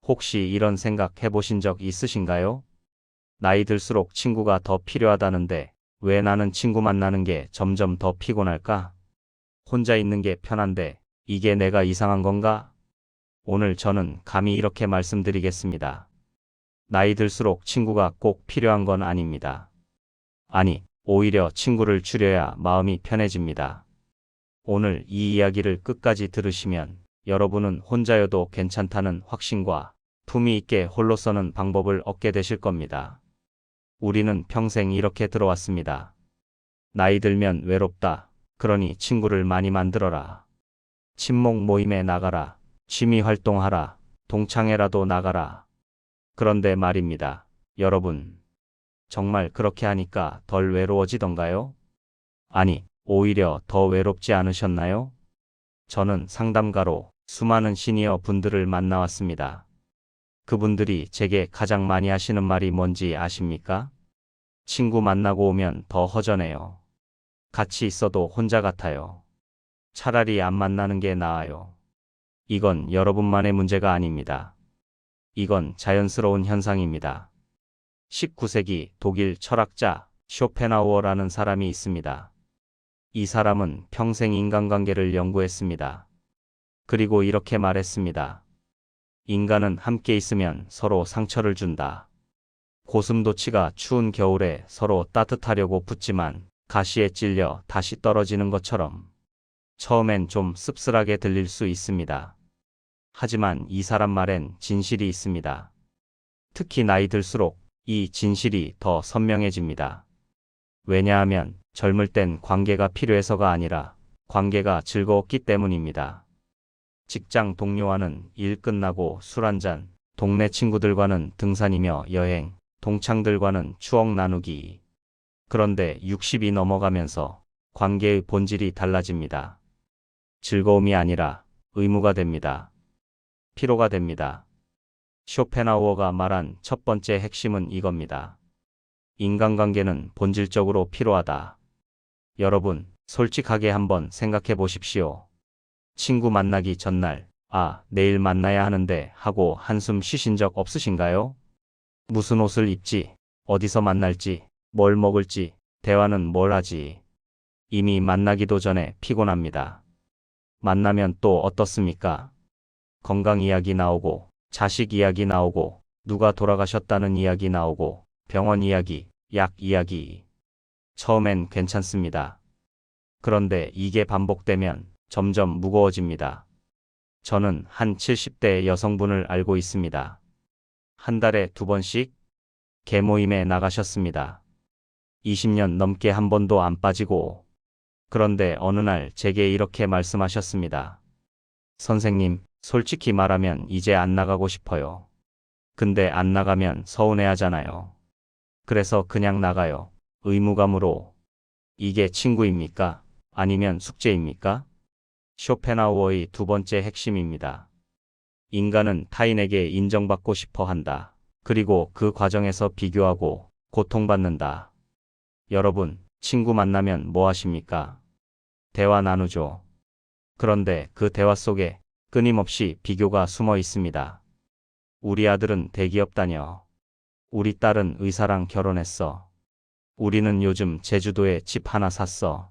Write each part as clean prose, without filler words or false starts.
혹시 이런 생각 해보신 적 있으신가요? 나이 들수록 친구가 더 필요하다는데 왜 나는 친구 만나는 게 점점 더 피곤할까? 혼자 있는 게 편한데 이게 내가 이상한 건가? 오늘 저는 감히 이렇게 말씀드리겠습니다. 나이 들수록 친구가 꼭 필요한 건 아닙니다. 아니, 오히려 친구를 줄여야 마음이 편해집니다. 오늘 이 이야기를 끝까지 들으시면 여러분은 혼자여도 괜찮다는 확신과 품위 있게 홀로 서는 방법을 얻게 되실 겁니다. 우리는 평생 이렇게 들어왔습니다. 나이 들면 외롭다. 그러니 친구를 많이 만들어라. 친목 모임에 나가라. 취미 활동하라. 동창회라도 나가라. 그런데 말입니다. 여러분, 정말 그렇게 하니까 덜 외로워지던가요? 아니, 오히려 더 외롭지 않으셨나요? 저는 상담가로 수많은 시니어 분들을 만나왔습니다. 그분들이 제게 가장 많이 하시는 말이 뭔지 아십니까? 친구 만나고 오면 더 허전해요. 같이 있어도 혼자 같아요. 차라리 안 만나는 게 나아요. 이건 여러분만의 문제가 아닙니다. 이건 자연스러운 현상입니다. 19세기 독일 철학자 쇼펜하우어라는 사람이 있습니다. 이 사람은 평생 인간관계를 연구했습니다. 그리고 이렇게 말했습니다. 인간은 함께 있으면 서로 상처를 준다. 고슴도치가 추운 겨울에 서로 따뜻하려고 붙지만 가시에 찔려 다시 떨어지는 것처럼 처음엔 좀 씁쓸하게 들릴 수 있습니다. 하지만 이 사람 말엔 진실이 있습니다. 특히 나이 들수록 이 진실이 더 선명해집니다. 왜냐하면 젊을 땐 관계가 필요해서가 아니라 관계가 즐거웠기 때문입니다. 직장 동료와는 일 끝나고 술 한잔, 동네 친구들과는 등산이며 여행, 동창들과는 추억 나누기. 그런데 60이 넘어가면서 관계의 본질이 달라집니다. 즐거움이 아니라 의무가 됩니다. 피로가 됩니다. 쇼펜하우어가 말한 첫 번째 핵심은 이겁니다. 인간관계는 본질적으로 필요하다. 여러분, 솔직하게 한번 생각해 보십시오. 친구 만나기 전날, 내일 만나야 하는데 하고 한숨 쉬신 적 없으신가요? 무슨 옷을 입지, 어디서 만날지, 뭘 먹을지, 대화는 뭘 하지. 이미 만나기도 전에 피곤합니다. 만나면 또 어떻습니까? 건강 이야기 나오고, 자식 이야기 나오고, 누가 돌아가셨다는 이야기 나오고, 병원 이야기, 약 이야기. 처음엔 괜찮습니다. 그런데 이게 반복되면 점점 무거워집니다. 저는 한 70대 여성분을 알고 있습니다. 한 달에 2번씩 개모임에 나가셨습니다. 20년 넘게 한 번도 안 빠지고. 그런데 어느 날 제게 이렇게 말씀하셨습니다. 선생님, 솔직히 말하면 이제 안 나가고 싶어요. 근데 안 나가면 서운해하잖아요. 그래서 그냥 나가요. 의무감으로. 이게 친구입니까? 아니면 숙제입니까? 쇼펜하우어의 두 번째 핵심입니다. 인간은 타인에게 인정받고 싶어 한다. 그리고 그 과정에서 비교하고 고통받는다. 여러분, 친구 만나면 뭐 하십니까? 대화 나누죠. 그런데 그 대화 속에 끊임없이 비교가 숨어 있습니다. 우리 아들은 대기업 다녀. 우리 딸은 의사랑 결혼했어. 우리는 요즘 제주도에 집 하나 샀어.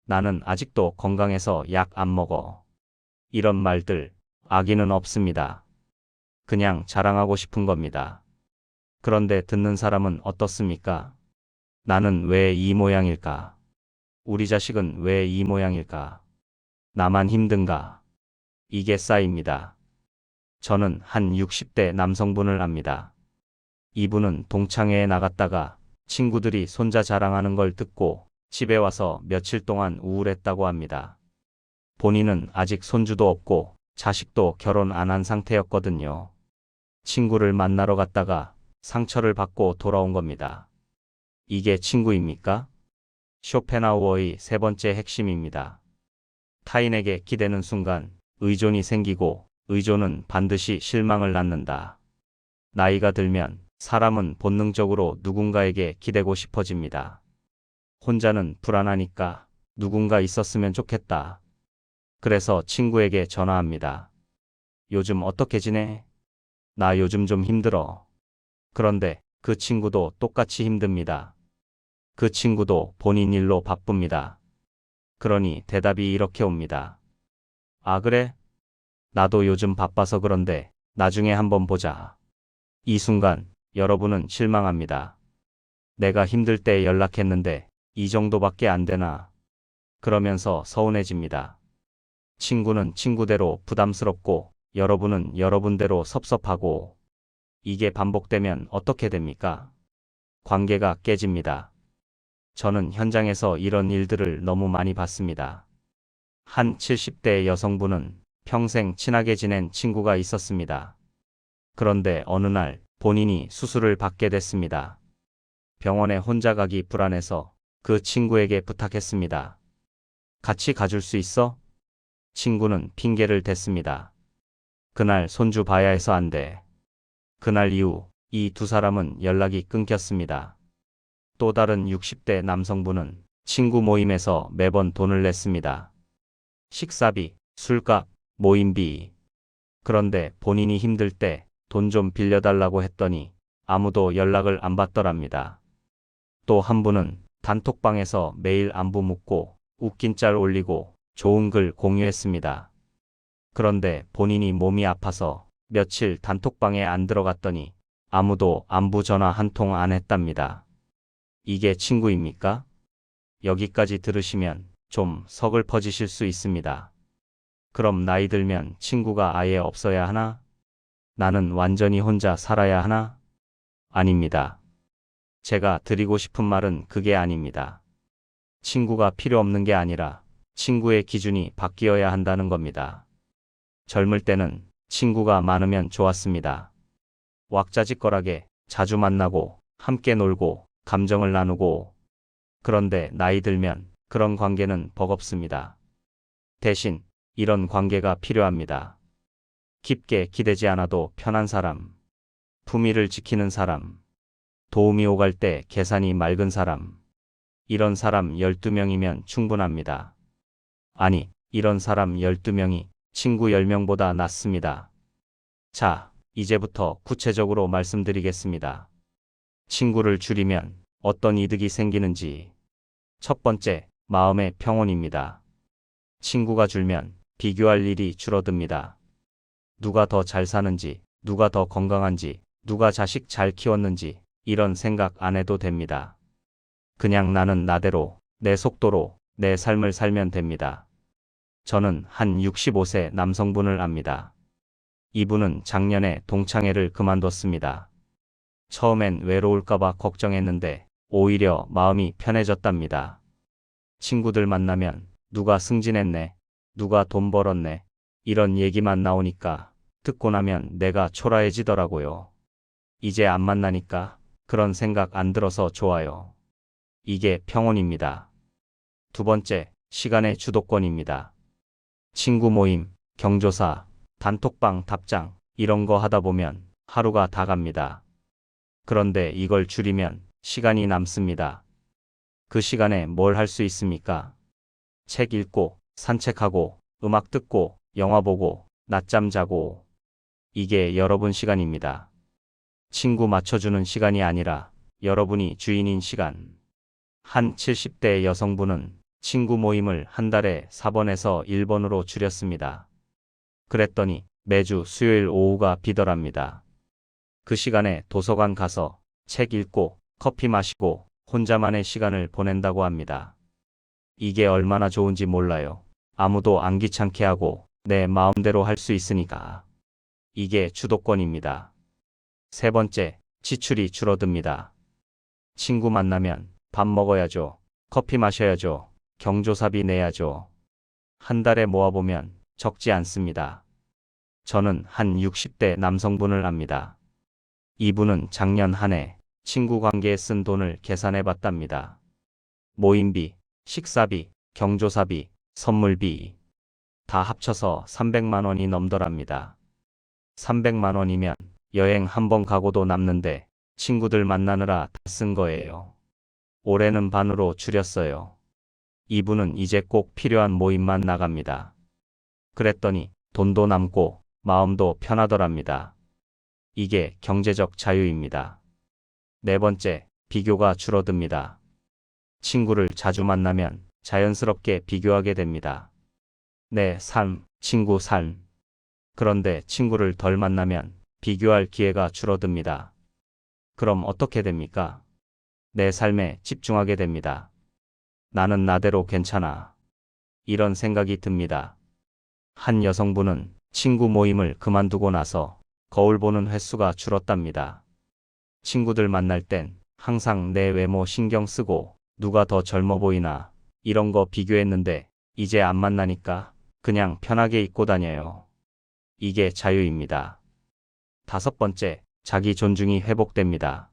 나는 아직도 건강해서 약 안 먹어. 이런 말들, 악의는 없습니다. 그냥 자랑하고 싶은 겁니다. 그런데 듣는 사람은 어떻습니까? 나는 왜 이 모양일까? 우리 자식은 왜 이 모양일까? 나만 힘든가? 이게 쌓입니다. 저는 한 60대 남성분을 압니다. 이분은 동창회에 나갔다가 친구들이 손자 자랑하는 걸 듣고 집에 와서 며칠 동안 우울했다고 합니다. 본인은 아직 손주도 없고 자식도 결혼 안 한 상태였거든요. 친구를 만나러 갔다가 상처를 받고 돌아온 겁니다. 이게 친구입니까? 쇼펜하우어의 세 번째 핵심입니다. 타인에게 기대는 순간 의존이 생기고 의존은 반드시 실망을 낳는다. 나이가 들면 사람은 본능적으로 누군가에게 기대고 싶어집니다. 혼자는 불안하니까 누군가 있었으면 좋겠다. 그래서 친구에게 전화합니다. 요즘 어떻게 지내? 나 요즘 좀 힘들어. 그런데 그 친구도 똑같이 힘듭니다. 그 친구도 본인 일로 바쁩니다. 그러니 대답이 이렇게 옵니다. 아, 그래? 나도 요즘 바빠서 그런데 나중에 한번 보자. 이 순간 여러분은 실망합니다. 내가 힘들 때 연락했는데 이 정도밖에 안 되나? 그러면서 서운해집니다. 친구는 친구대로 부담스럽고 여러분은 여러분대로 섭섭하고 이게 반복되면 어떻게 됩니까? 관계가 깨집니다. 저는 현장에서 이런 일들을 너무 많이 봤습니다. 한 70대 여성분은 평생 친하게 지낸 친구가 있었습니다. 그런데 어느 날 본인이 수술을 받게 됐습니다. 병원에 혼자 가기 불안해서 그 친구에게 부탁했습니다. 같이 가줄 수 있어? 친구는 핑계를 댔습니다. 그날 손주 봐야 해서 안 돼. 그날 이후 이 두 사람은 연락이 끊겼습니다. 또 다른 60대 남성분은 친구 모임에서 매번 돈을 냈습니다. 식사비, 술값, 모임비. 그런데 본인이 힘들 때 돈 좀 빌려달라고 했더니 아무도 연락을 안 받더랍니다. 또 한 분은 단톡방에서 매일 안부 묻고 웃긴 짤 올리고 좋은 글 공유했습니다. 그런데 본인이 몸이 아파서 며칠 단톡방에 안 들어갔더니 아무도 안부 전화 한 통 안 했답니다. 이게 친구입니까? 여기까지 들으시면 좀 서글퍼지실 수 있습니다. 그럼 나이 들면 친구가 아예 없어야 하나? 나는 완전히 혼자 살아야 하나? 아닙니다. 제가 드리고 싶은 말은 그게 아닙니다. 친구가 필요 없는 게 아니라 친구의 기준이 바뀌어야 한다는 겁니다. 젊을 때는 친구가 많으면 좋았습니다. 왁자지껄하게 자주 만나고 함께 놀고 감정을 나누고 그런데 나이 들면 그런 관계는 버겁습니다. 대신 이런 관계가 필요합니다. 깊게 기대지 않아도 편한 사람, 품위를 지키는 사람, 도움이 오갈 때 계산이 맑은 사람, 이런 사람 12명이면 충분합니다. 아니, 이런 사람 12명이 친구 10명보다 낫습니다. 자, 이제부터 구체적으로 말씀드리겠습니다. 친구를 줄이면 어떤 이득이 생기는지. 첫 번째, 마음의 평온입니다. 친구가 줄면 비교할 일이 줄어듭니다. 누가 더 잘 사는지, 누가 더 건강한지, 누가 자식 잘 키웠는지 이런 생각 안 해도 됩니다. 그냥 나는 나대로, 내 속도로 내 삶을 살면 됩니다. 저는 한 65세 남성분을 압니다. 이분은 작년에 동창회를 그만뒀습니다. 처음엔 외로울까봐 걱정했는데 오히려 마음이 편해졌답니다. 친구들 만나면 누가 승진했네, 누가 돈 벌었네, 이런 얘기만 나오니까 듣고 나면 내가 초라해지더라고요. 이제 안 만나니까 그런 생각 안 들어서 좋아요. 이게 평온입니다. 두 번째, 시간의 주도권입니다. 친구 모임, 경조사, 단톡방 답장, 이런 거 하다 보면 하루가 다 갑니다. 그런데 이걸 줄이면 시간이 남습니다. 그 시간에 뭘 할 수 있습니까? 책 읽고, 산책하고, 음악 듣고, 영화 보고, 낮잠 자고. 이게 여러분 시간입니다. 친구 맞춰주는 시간이 아니라 여러분이 주인인 시간. 한 70대 여성분은 친구 모임을 한 달에 4번에서 1번으로 줄였습니다. 그랬더니 매주 수요일 오후가 비더랍니다. 그 시간에 도서관 가서 책 읽고 커피 마시고 혼자만의 시간을 보낸다고 합니다. 이게 얼마나 좋은지 몰라요. 아무도 안 귀찮게 하고 내 마음대로 할 수 있으니까. 이게 주도권입니다. 세 번째, 지출이 줄어듭니다. 친구 만나면 밥 먹어야죠. 커피 마셔야죠. 경조사비 내야죠. 한 달에 모아보면 적지 않습니다. 저는 한 60대 남성분을 압니다. 이분은 작년 한 해 친구 관계에 쓴 돈을 계산해 봤답니다. 모임비, 식사비, 경조사비, 선물비 다 합쳐서 300만 원이 넘더랍니다. 300만 원이면 여행 한 번 가고도 남는데 친구들 만나느라 다 쓴 거예요. 올해는 반으로 줄였어요. 이분은 이제 꼭 필요한 모임만 나갑니다. 그랬더니 돈도 남고 마음도 편하더랍니다. 이게 경제적 자유입니다. 네 번째, 비교가 줄어듭니다. 친구를 자주 만나면 자연스럽게 비교하게 됩니다. 내 삶, 친구 삶. 그런데 친구를 덜 만나면 비교할 기회가 줄어듭니다. 그럼 어떻게 됩니까? 내 삶에 집중하게 됩니다. 나는 나대로 괜찮아. 이런 생각이 듭니다. 한 여성분은 친구 모임을 그만두고 나서 거울 보는 횟수가 줄었답니다. 친구들 만날 땐 항상 내 외모 신경 쓰고 누가 더 젊어 보이나 이런 거 비교했는데 이제 안 만나니까 그냥 편하게 입고 다녀요. 이게 자유입니다. 다섯 번째, 자기 존중이 회복됩니다.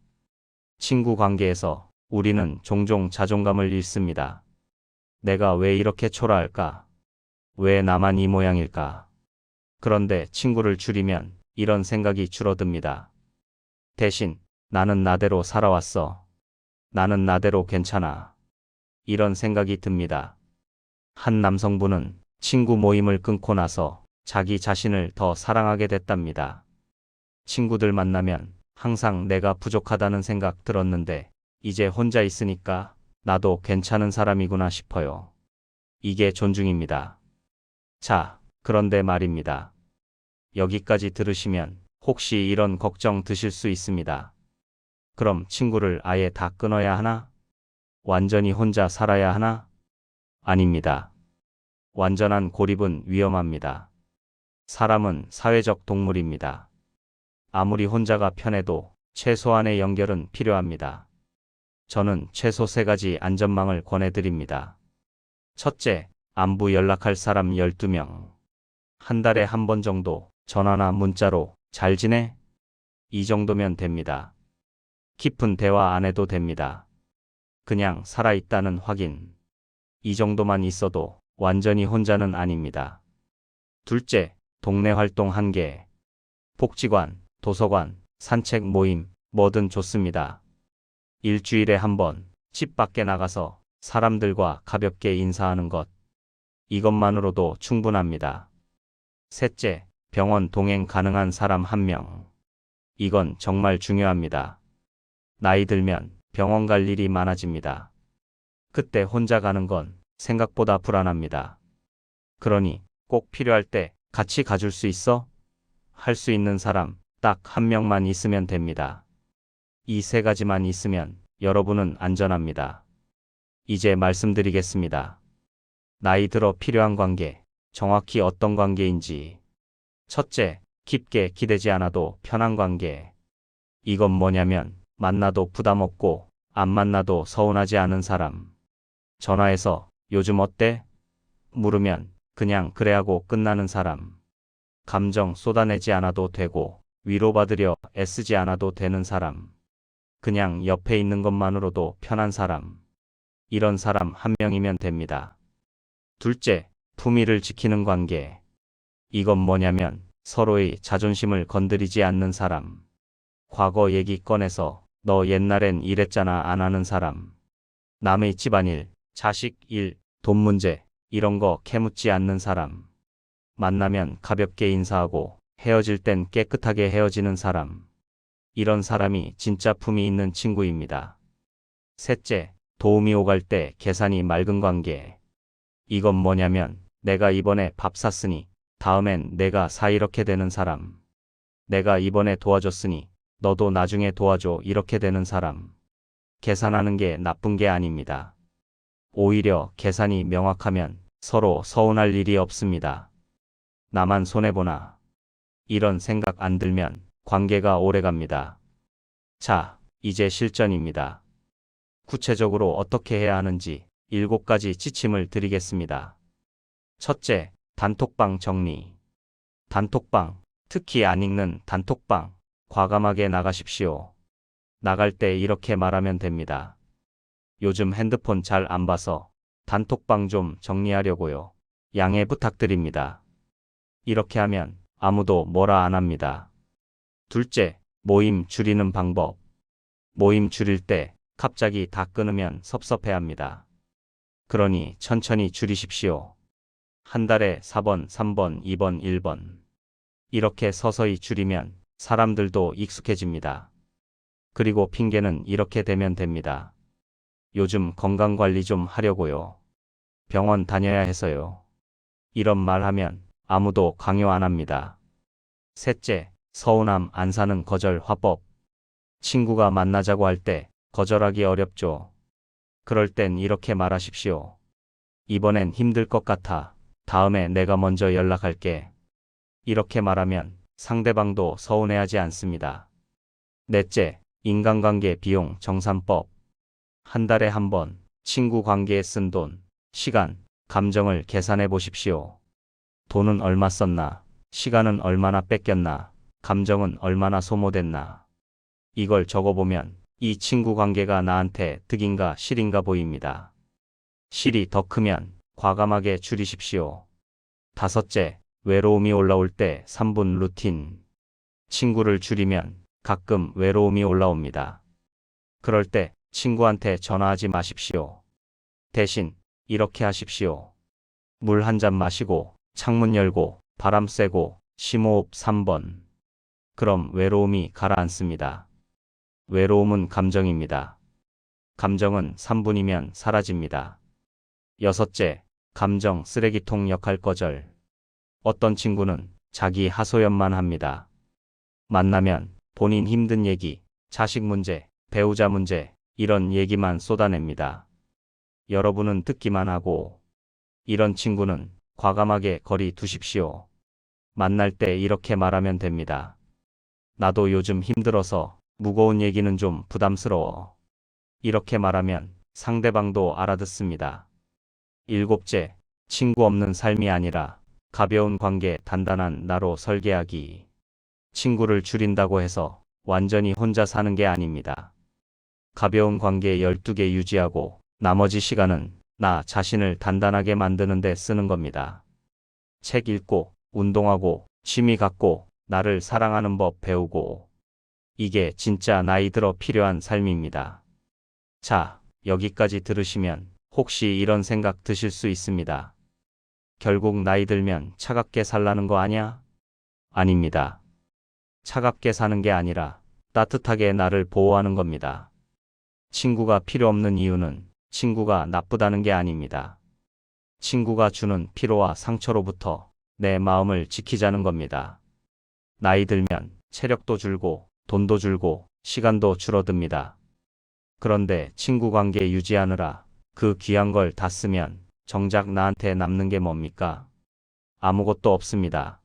친구 관계에서 우리는 종종 자존감을 잃습니다. 내가 왜 이렇게 초라할까? 왜 나만 이 모양일까? 그런데 친구를 줄이면 이런 생각이 줄어듭니다. 대신 나는 나대로 살아왔어. 나는 나대로 괜찮아. 이런 생각이 듭니다. 한 남성분은 친구 모임을 끊고 나서 자기 자신을 더 사랑하게 됐답니다. 친구들 만나면 항상 내가 부족하다는 생각 들었는데 이제 혼자 있으니까 나도 괜찮은 사람이구나 싶어요. 이게 존중입니다. 자, 그런데 말입니다. 여기까지 들으시면 혹시 이런 걱정 드실 수 있습니다. 그럼 친구를 아예 다 끊어야 하나? 완전히 혼자 살아야 하나? 아닙니다. 완전한 고립은 위험합니다. 사람은 사회적 동물입니다. 아무리 혼자가 편해도 최소한의 연결은 필요합니다. 저는 최소 3가지 안전망을 권해드립니다. 첫째, 안부 연락할 사람 12명. 한 달에 한 번 정도 전화나 문자로 잘 지내? 이 정도면 됩니다. 깊은 대화 안 해도 됩니다. 그냥 살아있다는 확인. 이 정도만 있어도 완전히 혼자는 아닙니다. 둘째, 동네 활동 1개. 복지관, 도서관, 산책 모임, 뭐든 좋습니다. 일주일에 한 번, 집 밖에 나가서 사람들과 가볍게 인사하는 것. 이것만으로도 충분합니다. 셋째, 병원 동행 가능한 사람 1명. 이건 정말 중요합니다. 나이 들면 병원 갈 일이 많아집니다. 그때 혼자 가는 건 생각보다 불안합니다. 그러니 꼭 필요할 때 같이 가줄 수 있어? 할 수 있는 사람 딱 1명만 있으면 됩니다. 이 3가지만 있으면 여러분은 안전합니다. 이제 말씀드리겠습니다. 나이 들어 필요한 관계, 정확히 어떤 관계인지. 첫째, 깊게 기대지 않아도 편한 관계. 이건 뭐냐면 만나도 부담 없고 안 만나도 서운하지 않은 사람. 전화해서 요즘 어때? 물으면 그냥 그래 하고 끝나는 사람. 감정 쏟아내지 않아도 되고 위로받으려 애쓰지 않아도 되는 사람. 그냥 옆에 있는 것만으로도 편한 사람. 이런 사람 1명이면 됩니다. 둘째, 품위를 지키는 관계. 이건 뭐냐면 서로의 자존심을 건드리지 않는 사람. 과거 얘기 꺼내서 너 옛날엔 이랬잖아 안 하는 사람. 남의 집안일, 자식 일, 돈 문제 이런 거 캐묻지 않는 사람. 만나면 가볍게 인사하고 헤어질 땐 깨끗하게 헤어지는 사람. 이런 사람이 진짜 품이 있는 친구입니다. 셋째, 도움이 오갈 때 계산이 맑은 관계. 이건 뭐냐면 내가 이번에 밥 샀으니 다음엔 내가 사 이렇게 되는 사람. 내가 이번에 도와줬으니 너도 나중에 도와줘 이렇게 되는 사람. 계산하는 게 나쁜 게 아닙니다. 오히려 계산이 명확하면 서로 서운할 일이 없습니다. 나만 손해보나. 이런 생각 안 들면 관계가 오래갑니다. 자, 이제 실전입니다. 구체적으로 어떻게 해야 하는지 7가지 지침을 드리겠습니다. 첫째, 단톡방 정리. 단톡방, 특히 안 읽는 단톡방, 과감하게 나가십시오. 나갈 때 이렇게 말하면 됩니다. 요즘 핸드폰 잘 안 봐서 단톡방 좀 정리하려고요. 양해 부탁드립니다. 이렇게 하면 아무도 뭐라 안 합니다. 둘째, 모임 줄이는 방법. 모임 줄일 때 갑자기 다 끊으면 섭섭해합니다. 그러니 천천히 줄이십시오. 한 달에 4번, 3번, 2번, 1번. 이렇게 서서히 줄이면 사람들도 익숙해집니다. 그리고 핑계는 이렇게 대면 됩니다. 요즘 건강관리 좀 하려고요. 병원 다녀야 해서요. 이런 말 하면 아무도 강요 안 합니다. 셋째, 서운함 안 사는 거절 화법. 친구가 만나자고 할 때 거절하기 어렵죠. 그럴 땐 이렇게 말하십시오. 이번엔 힘들 것 같아. 다음에 내가 먼저 연락할게. 이렇게 말하면 상대방도 서운해하지 않습니다. 넷째, 인간관계 비용 정산법. 한 달에 한 번 친구 관계에 쓴 돈, 시간, 감정을 계산해 보십시오. 돈은 얼마 썼나? 시간은 얼마나 뺏겼나? 감정은 얼마나 소모됐나? 이걸 적어보면 이 친구 관계가 나한테 득인가 실인가 보입니다. 실이 더 크면 과감하게 줄이십시오. 다섯째, 외로움이 올라올 때 3분 루틴. 친구를 줄이면 가끔 외로움이 올라옵니다. 그럴 때 친구한테 전화하지 마십시오. 대신 이렇게 하십시오. 물 한 잔 마시고 창문 열고 바람 쐬고 심호흡 3번. 그럼 외로움이 가라앉습니다. 외로움은 감정입니다. 감정은 3분이면 사라집니다. 여섯째, 감정 쓰레기통 역할 거절. 어떤 친구는 자기 하소연만 합니다. 만나면 본인 힘든 얘기, 자식 문제, 배우자 문제, 이런 얘기만 쏟아냅니다. 여러분은 듣기만 하고, 이런 친구는 과감하게 거리 두십시오. 만날 때 이렇게 말하면 됩니다. 나도 요즘 힘들어서 무거운 얘기는 좀 부담스러워. 이렇게 말하면 상대방도 알아듣습니다. 일곱째, 친구 없는 삶이 아니라 가벼운 관계 단단한 나로 설계하기. 친구를 줄인다고 해서 완전히 혼자 사는 게 아닙니다. 가벼운 관계 12개 유지하고 나머지 시간은 나 자신을 단단하게 만드는 데 쓰는 겁니다. 책 읽고, 운동하고, 취미 갖고, 나를 사랑하는 법 배우고. 이게 진짜 나이 들어 필요한 삶입니다. 자, 여기까지 들으시면 혹시 이런 생각 드실 수 있습니다. 결국 나이 들면 차갑게 살라는 거 아냐? 아닙니다. 차갑게 사는 게 아니라 따뜻하게 나를 보호하는 겁니다. 친구가 필요 없는 이유는 친구가 나쁘다는 게 아닙니다. 친구가 주는 피로와 상처로부터 내 마음을 지키자는 겁니다. 나이 들면 체력도 줄고 돈도 줄고 시간도 줄어듭니다. 그런데 친구 관계 유지하느라 그 귀한 걸 다 쓰면 정작 나한테 남는 게 뭡니까? 아무것도 없습니다.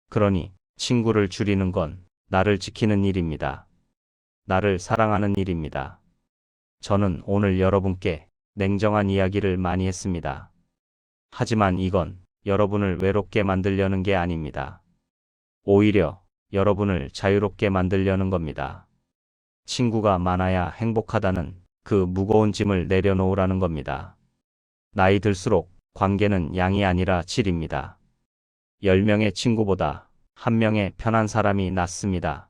그러니 친구를 줄이는 건 나를 지키는 일입니다. 나를 사랑하는 일입니다. 저는 오늘 여러분께 냉정한 이야기를 많이 했습니다. 하지만 이건 여러분을 외롭게 만들려는 게 아닙니다. 오히려 여러분을 자유롭게 만들려는 겁니다. 친구가 많아야 행복하다는 그 무거운 짐을 내려놓으라는 겁니다. 나이 들수록 관계는 양이 아니라 질입니다. 10명의 친구보다 1명의 편한 사람이 낫습니다.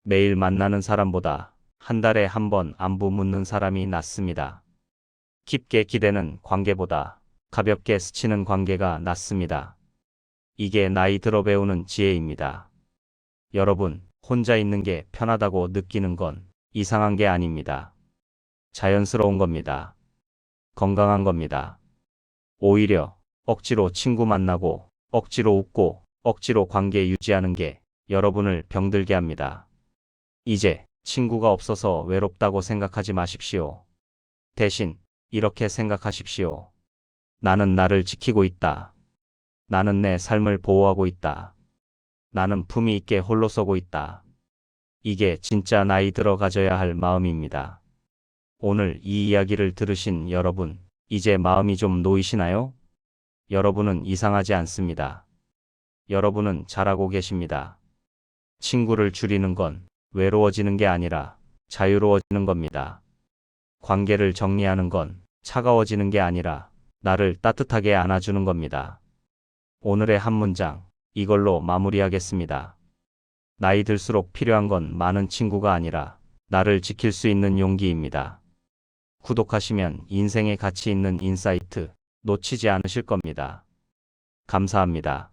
매일 만나는 사람보다 한 달에 한 번 안부 묻는 사람이 낫습니다. 깊게 기대는 관계보다 가볍게 스치는 관계가 낫습니다. 이게 나이 들어 배우는 지혜입니다. 여러분, 혼자 있는 게 편하다고 느끼는 건 이상한 게 아닙니다. 자연스러운 겁니다. 건강한 겁니다. 오히려 억지로 친구 만나고 억지로 웃고 억지로 관계 유지하는 게 여러분을 병들게 합니다. 이제 친구가 없어서 외롭다고 생각하지 마십시오. 대신 이렇게 생각하십시오. 나는 나를 지키고 있다. 나는 내 삶을 보호하고 있다. 나는 품위 있게 홀로 서고 있다. 이게 진짜 나이 들어 가져야 할 마음입니다. 오늘 이 이야기를 들으신 여러분, 이제 마음이 좀 놓이시나요? 여러분은 이상하지 않습니다. 여러분은 잘하고 계십니다. 친구를 줄이는 건 외로워지는 게 아니라 자유로워지는 겁니다. 관계를 정리하는 건 차가워지는 게 아니라 나를 따뜻하게 안아주는 겁니다. 오늘의 한 문장, 이걸로 마무리하겠습니다. 나이 들수록 필요한 건 많은 친구가 아니라 나를 지킬 수 있는 용기입니다. 구독하시면 인생에 가치 있는 인사이트 놓치지 않으실 겁니다. 감사합니다.